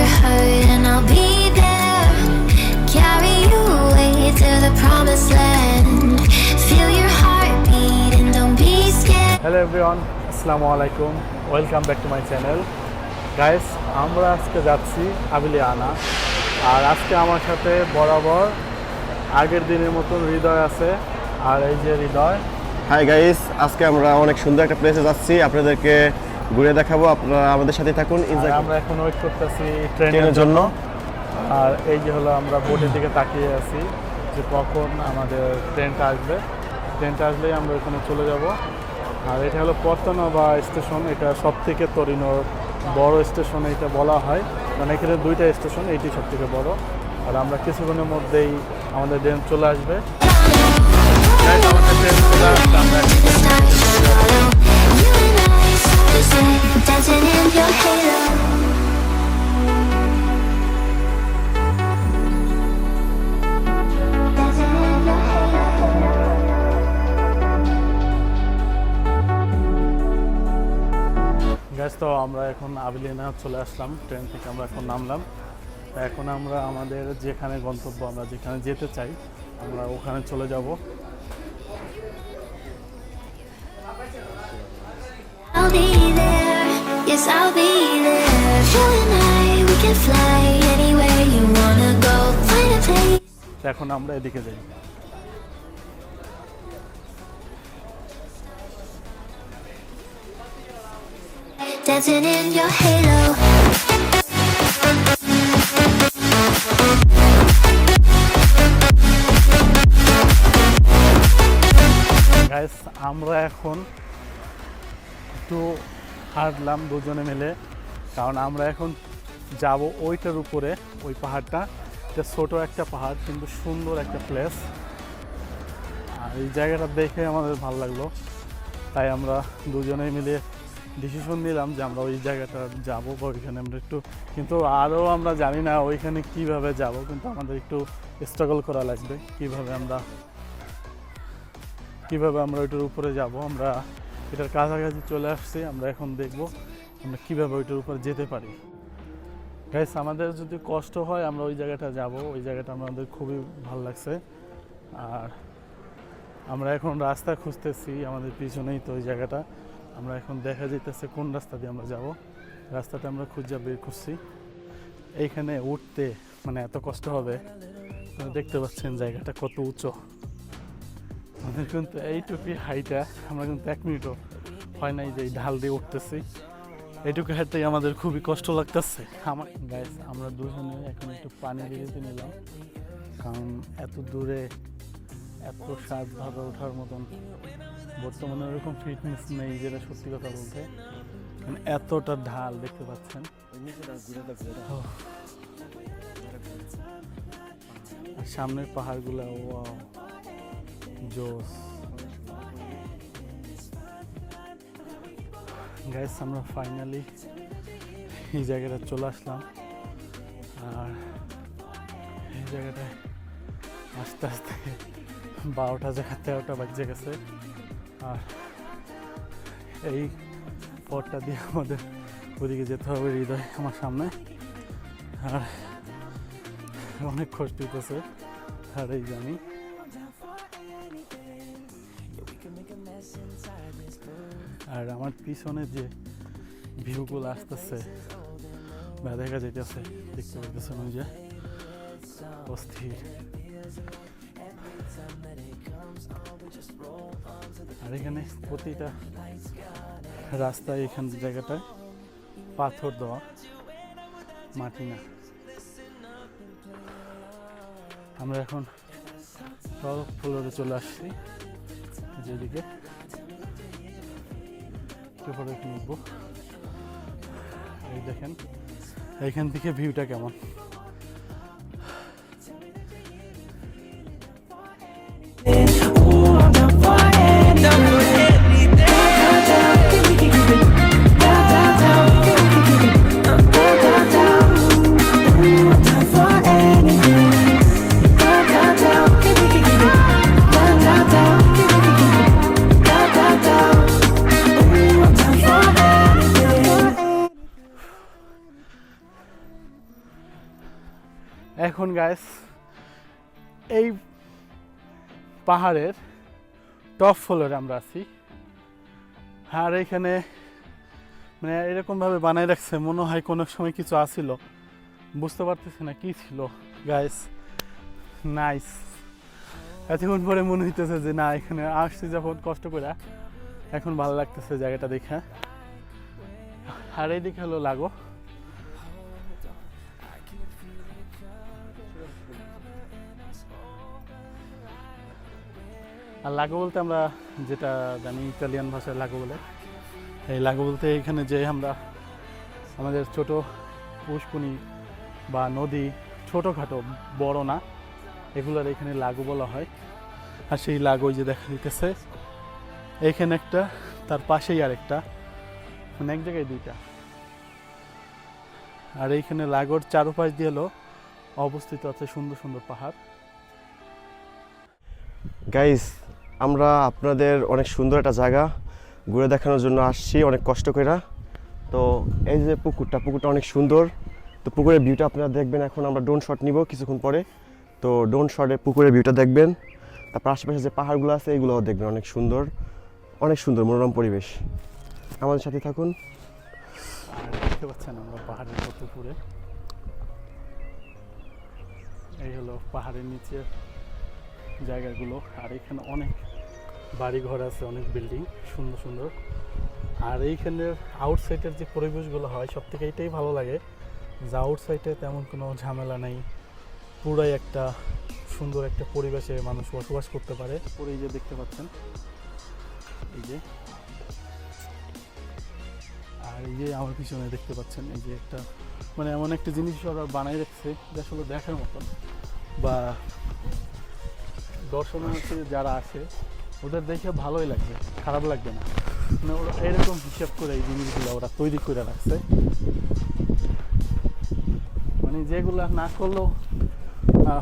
your hurt and I'll be there. Carry you away to the promised land. Feel your heartbeat and don't be scared. Hello everyone, Assalamu alaikum. Welcome back to my channel. Guys, আমরা আজকে যাচ্ছি আবিলিয়ানা। আর আজকে আমার সাথে বরাবর আগের দিনের মতন হৃদয় আছে। আর এই যে হৃদয়। হাই গাইস, আজকে আমরা অনেক সুন্দর একটা প্লেসে যাচ্ছি, আপনাদেরকে ঘুরে দেখাবো। আপনারা আমাদের সাথে থাকুন। আমরা এখন ওয়েট করতেছি ট্রেনের জন্য। আর এই যে হলো আমরা বোর্ডের দিকে তাকিয়ে আছি যে কখন আমাদের ট্রেনটা আসবে। ট্রেনটা আসলেই আমরা ওখানে চলে যাব। আর এটা হলো পর্তনবা স্টেশন। এটা সব থেকে তরিনোর বড় স্টেশন এটা বলা হয়, মানে এখানে দুইটা স্টেশন, এইটি সব থেকে বড়। আর আমরা কিছুক্ষণের মধ্যেই আমাদের ট্রেন চলে আসবে। তো আমরা এখন আবিলিয়ানা চলে আসলাম, ট্রেন থেকে আমরা এখন নামলাম। এখন আমরা আমাদের যেখানে গন্তব্য, আমরা যেখানে যেতে চাই, আমরা ওখানে চলে যাব। এখন আমরা এদিকে যাই। Dancing in your halo. Guys, আমরা এখন একটু হাঁটলাম দুজনে মিলে, কারণ আমরা এখন যাব ওইটার উপরে। ওই পাহাড়টা এটা ছোট একটা পাহাড়, কিন্তু সুন্দর একটা প্লেস। আর এই জায়গাটা দেখে আমাদের ভালো লাগলো, তাই আমরা দুজনে মিলে ডিসিশন নিলাম যে আমরা ওই জায়গাটা যাবো বা ওইখানে আমরা একটু, কিন্তু আরও আমরা জানি না ওইখানে কিভাবে যাব, কিন্তু আমাদের একটু স্ট্রাগল করা লাগবে কিভাবে আমরা ওইটার উপরে যাব। আমরা এটার কাছাকাছি চলে আসছি, আমরা এখন দেখব আমরা কিভাবে ওইটার উপরে যেতে পারি। গাইস, আমাদের যদি কষ্ট হয় আমরা ওই জায়গাটা যাব, ওই জায়গাটা আমাদের খুবই ভালো লাগছে। আর আমরা এখন রাস্তা খুঁজতেছি, আমাদের পিছনেই তো ওই জায়গাটা। আমরা এখন দেখা যাইতেছে কোন রাস্তা দিয়ে আমরা যাব, রাস্তাটা আমরা খুঁজে বের করছি। এইখানে উঠতে মানে এত কষ্ট হবে, দেখতে পাচ্ছেন জায়গাটা কত উঁচু। আমাদের কিন্তু এইটুকু হাইটা আমরা কিন্তু 1 মিনিটও হয় নাই যে এই ঢাল দিয়ে উঠতেছি। এইটুকু হাইটটাই আমাদের খুবই কষ্ট লাগতেছে। আমার গাইস, আমরা দুজনে এখন একটু পানি বিরতি নিলাম, কারণ এত দূরে এত স্বাদভাবে ওঠার মতন বর্তমানে ওরকম ফিটনেস নেই, যেটা সত্যি কথা বলতে। এতটা ঢাল দেখতে পাচ্ছেন। আর সামনের পাহাড়গুলো ওয়াও জোস। গাইস, আমরা ফাইনালি এই জায়গাটা চলে আসলাম। আর এই জায়গাটায় আস্তে আস্তে 12টা জায়গা 13টা বাজে গেছে। আর এই পথটা দিয়ে আমাদের ওদিকে যেতে হবে। হৃদয় আমার সামনে, আর অনেক কষ্ট হইতেছে। আর এই জানি আর আমার পিছনে যে ভিউগুলো আসতেছে বা দেখা যাইতেছে, দেখতে পাইতেছেন ওই যে অস্থির। আর এখানে প্রতিটা রাস্তায় এখান জায়গাটায় পাথর দেওয়া, মাটি না। আমরা এখন টপ ফ্লোরে চলে আসছি, যেদিকে পরে উঠবো। এই দেখেন এইখান থেকে ভিউটা কেমন। এখন গাইস এই পাহাড়ের টপ ফ্লোরে আমরা আছি, আর এখানে মানে এরকমভাবে বানায় রাখছে মনে হয় কোনো সময় কিছু আসিল, বুঝতে পারতেছি না কি ছিল গাইস। নাইস, এতক্ষণ পরে মনে হইতেছে যে না এখানে আসছি যখন কষ্ট করে, এখন ভালো লাগতেছে জায়গাটা দেখে। আর এইদিকে হলো লাগো, আর লাগো বলতে আমরা যেটা জানি ইতালিয়ান ভাষায় লাগো বলে, এই লাগো বলতে এখানে যে আমরা আমাদের ছোট পুষ্কুনি বা নদী ছোটোখাটো বড় না এগুলোর এখানে লাগো বলা হয়। আর সেই লাগো যে দেখা দিতেছে এইখানে একটা, তার পাশেই আরেকটা, মানে এক জায়গায় দুইটা। আর এইখানে লাগোর চারপাশ দিয়ে হলো অবস্থিত আছে সুন্দর সুন্দর পাহাড়। গাইস আমরা আপনাদের অনেক সুন্দর একটা জায়গা ঘুরে দেখানোর জন্য আসছি অনেক কষ্ট করে। তো এই যে পুকুরটা অনেক সুন্দর, তো পুকুরের ভিউটা আপনারা দেখবেন। এখন আমরা ড্রোন শট নিব কিছুক্ষণ পরে, তো ড্রোন শটে পুকুরের ভিউটা দেখবেন। তারপর আশেপাশে যে পাহাড়গুলো আছে এগুলোও দেখবেন, অনেক সুন্দর মনোরম পরিবেশ। আমাদের সাথে থাকুন। আর দেখতে পাচ্ছেন আমরা পাহাড়ের কত উপরে, এই হলো পাহাড়ের নিচের জায়গাগুলো। আর এখানে অনেক বাড়ি ঘর আছে, অনেক বিল্ডিং সুন্দর সুন্দর। আর এইখানের আউটসাইডের যে পরিবেশগুলো হয় সব থেকে এইটাই ভালো লাগে, যে আউটসাইডে তেমন কোনো ঝামেলা নেই, পুরাই একটা সুন্দর একটা পরিবেশে মানুষ বসবাস করতে পারে। পরে এই যে দেখতে পাচ্ছেন এই যে, আর এই যে আমার পিছনে দেখতে পাচ্ছেন এই যে একটা মানে এমন একটা জিনিস ওরা বানাই রাখছে যে আসলে দেখার মতন, বা দর্শনার্থী যারা আসে ওদের দেখে ভালোই লাগবে, খারাপ লাগবে না। মানে ওরা এরকম হিসাব করে এই জিনিসগুলো ওরা তৈরি করে রাখছে, মানে যেগুলো না করলেও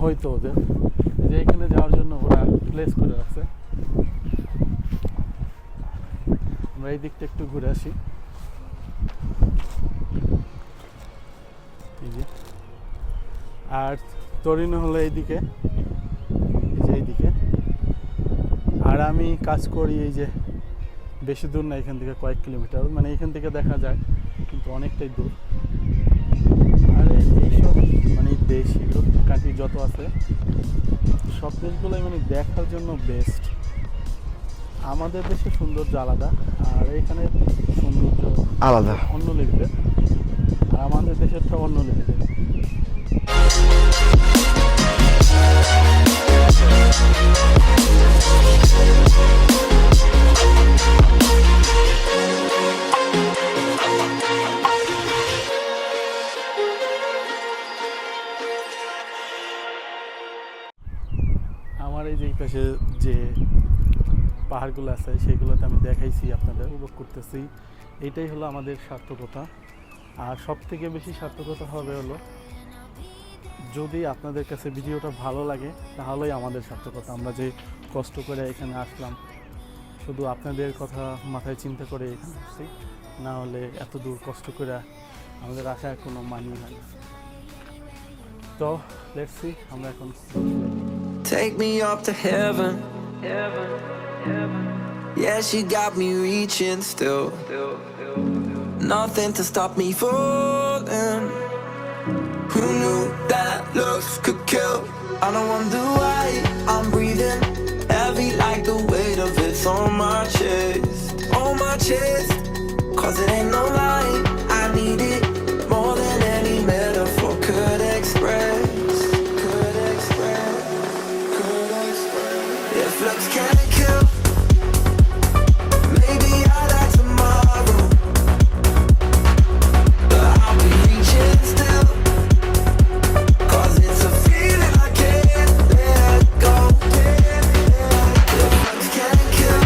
হয়তো ওদের যে এখানে যাওয়ার জন্য ওরা প্লেস করে রাখছে। আমরা এই দিকটা একটু ঘুরে আসি। এই যে আর তরিনো হলো এইদিকে, এইদিকে। আর আমি কাজ করি এই যে বেশি দূর না, এখান থেকে কয়েক কিলোমিটার, মানে এখান থেকে দেখা যায় কিন্তু অনেকটাই দূর। আর এইসব মানে দেশ ইউরোপ কান্ট্রি যত আছে সব দেশগুলোই মানে দেখার জন্য বেস্ট। আমাদের দেশের সৌন্দর্য আলাদা, আর এখানে সৌন্দর্য আলাদা, অন্য লেভেলের, আর আমাদের দেশেরটা অন্য লেভেলের। আমার এই যে এই পাশে যে পাহাড়গুলো আছে সেইগুলোতে আমি দেখাইছি আপনাদের, উপভোগ করতেছি, এইটাই হলো আমাদের সার্থকতা। আর সব থেকে বেশি সার্থকতা হবে হলো যদি আপনাদের কাছে ভিডিওটা ভালো লাগে, তাহলেই আমাদের সার্থকতা। আমরা যে কষ্ট করে এখানে আসলাম শুধু আপনাদের কথা মাথায় চিন্তা করে এখানে আসছি, না হলে এত দূর কষ্ট করে আমাদের আসার কোনো মানি হয় না। তো লেটস সি আমরা এখন Take me up to heaven. Yeah, she got me reaching still. Nothing to stop me falling. Who knew that looks could kill? I don't wonder why I'm breathing heavy like the weight of it's on my chest. Cause it ain't no lie, I need it more than any metaphor could express. If looks can't kill, maybe I'll die tomorrow, but I'll be reaching still. Cause it's a feeling I can't let go. If looks can't kill,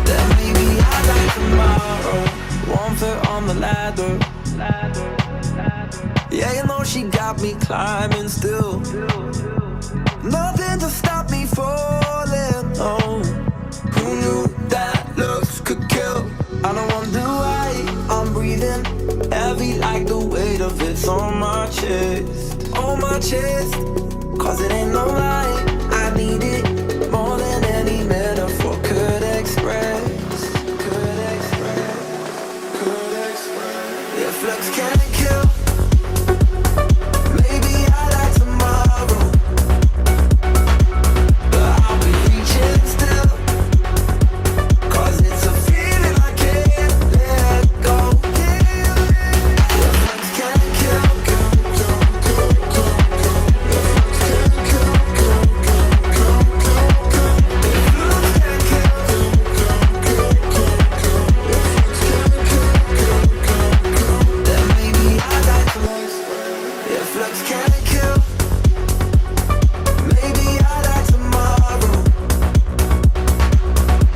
then maybe I'll die tomorrow. One foot on the ladder. Yeah, you know she got me climbing still. Nothing to stop it's on my chest. On my chest. Cause it ain't no lie, I need it more than any metaphor could express. Could express. Could express. If looks can't kill, maybe I like tomorrow, but I'll be reaching still. Cause it's a feeling I can't let go. If looks can't kill, then maybe I like if looks can't kill, maybe I like tomorrow,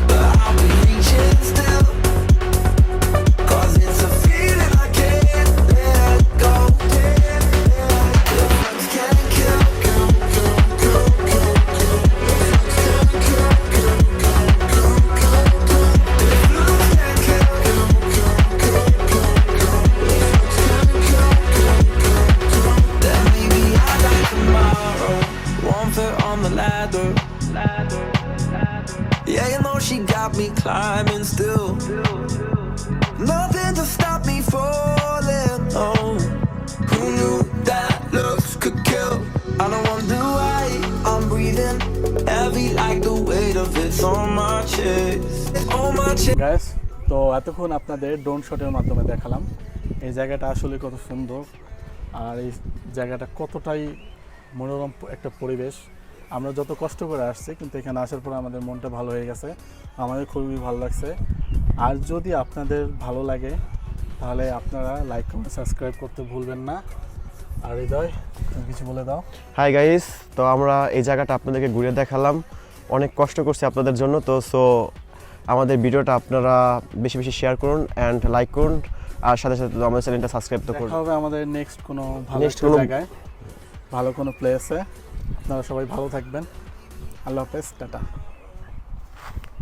but I'll be reaching still. Cause it's a feeling I can't let go. If looks can't kill, then maybe I like tomorrow. One foot on the ladder. Yeah, you know she got me climbing still. Nothing to stop me falling. Oh, who knew that looks could kill? I don't wonder why I'm breathing heavy like the weight of it's on my chest. On my chest. Guys, তো এতক্ষণ আপনাদের drone শটের মাধ্যমে দেখালাম এই জায়গাটা আসলে কত সুন্দর আর এই জায়গাটা কতটাই মনোরম একটা পরিবেশ। আমরা যত কষ্ট করে আসছি কিন্তু এখানে আসার পর আমাদের মনটা ভালো হয়ে গেছে, আমাদের খুবই ভালো লাগছে। আর যদি আপনাদের ভালো লাগে তাহলে আপনারা লাইক কমেন্ট সাবস্ক্রাইব করতে ভুলবেন না। আর হৃদয়, তুমি কিছু বলে দাও। হাই গাইস, তো আমরা এই জায়গাটা আপনাদেরকে ঘুরে দেখালাম, অনেক কষ্ট করছি আপনাদের জন্য। তো আমাদের ভিডিওটা আপনারা বেশি বেশি শেয়ার করুন অ্যান্ড লাইক করুন, আর সাথে সাথে আমাদের চ্যানেলটা সাবস্ক্রাইব তো করুন। দেখা হবে আমাদের নেক্সট কোনো ভালো Next একটা কোনো- জায়গায়, ভালো কোনো প্লেসে। আপনারা সবাই ভালো থাকবেন। আল্লাহ হাফেজ, টাটা।